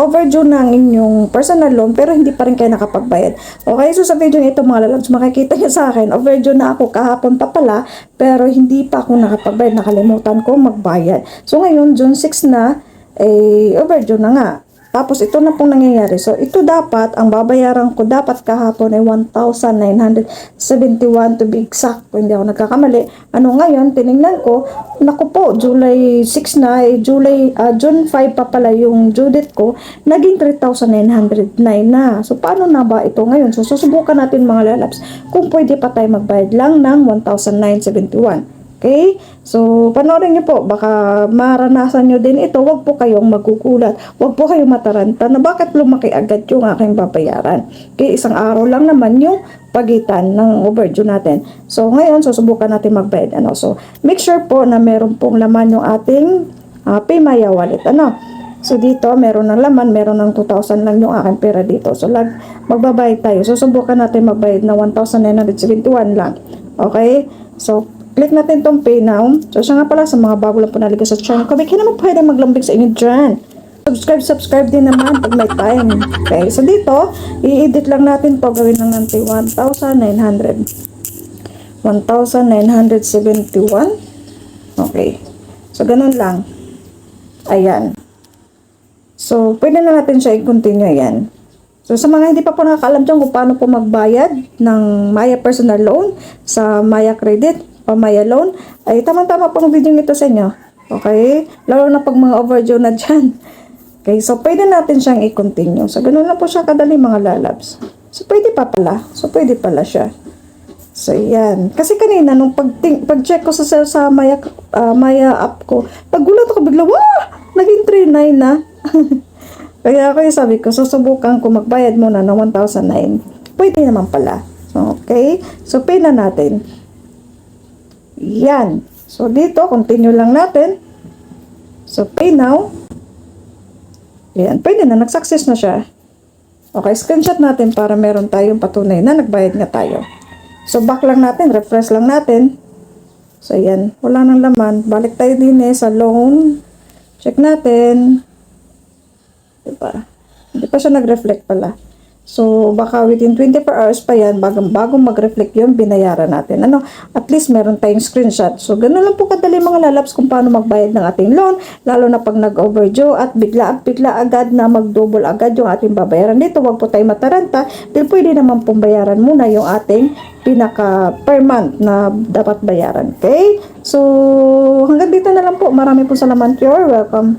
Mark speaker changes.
Speaker 1: overdue na ang inyong personal loan pero hindi pa rin kayo nakapagbayad. Okay, so sa video ito mga lalabs, makikita nyo sa akin, overdue na ako kahapon pa pala, pero hindi pa ako nakapagbayad, nakalimutan ko magbayad. So ngayon, June 6 na, overdue na nga. Tapos ito na pong nangyayari. So ito dapat, ang babayaran ko dapat kahapon ay 1,971 to be exact. Kung hindi ako nagkakamali. Ano ngayon, tinignan ko, naku po, July 6 na, June 5 pa pala yung due date ko, naging 3,909 na. So paano na ba ito ngayon? So susubukan natin mga lalabs kung pwede pa tayo magbayad lang ng 1,971. Okay? So, panoorin nyo po. Baka maranasan nyo din ito. Huwag po kayong magugulat. Huwag po kayong mataranta na bakit lumaki agad yung aking babayaran. Okay? Isang araw lang naman yung pagitan ng overdue natin. So, ngayon, susubukan natin magbayad. So, make sure po na meron pong laman yung ating Paymaya wallet. So, dito, meron ng laman. Meron ng 2,000 lang yung aking pera dito. So, magbabayad tayo. Susubukan natin magbayad na 1,971 lang. Okay? So, click natin tong pay now. So, siya nga pala sa mga bago lang po naligo sa channel ko. Kaya naman pwede maglambing sa inyo dyan. Subscribe din naman pag may time. Okay, so dito, i-edit lang natin to. Gawin lang natin 1,971. Okay. So, ganun lang. Ayan. So, pwede na natin siya i-continue. Ayan. So, sa mga hindi pa po nakakaalam dyan kung paano po magbayad ng Maya Personal Loan sa Maya Credit o Maya Loan, ay tamang-tama pong video ito sa inyo. Okay? Lalo na pag mga overdue na dyan. Okay? So, pwede natin siyang i-continue. So, ganun lang po siya kadali mga lalabs. So, pwede pa pala. So, pwede pala siya. So, yan. Kasi kanina, nung pag-check ko sa Maya app ko, nagulat ako bigla, wah! Naging 3,900 na. Kaya ako sabi ko, susubukan ko magbayad muna ng 1,009. Pwede naman pala. Okay? So, pay na natin. Yan. So, dito, continue lang natin. So, pay now. Yan. Pwede na. Nag-success na siya. Okay. Screenshot natin para meron tayong patunay na nagbayad nga tayo. So, back lang natin. Refresh lang natin. So, yan. Wala nang laman. Balik tayo din sa loan. Check natin. Diba? Hindi pa siya nag-reflect pala. So, baka within 24 hours pa yan, bagong mag-reflect yung binayaran natin. At least meron tayong screenshot. So, ganun lang po kadali mga lalabs kung paano magbayad ng ating loan, lalo na pag nag-overdue at bigla agad na mag-double agad yung ating babayaran. Dito, wag po tayo mataranta, dahil pwede naman pong bayaran muna yung ating pinaka per month na dapat bayaran. Okay? So, hanggang dito na lang po. Marami po salamat. You're welcome.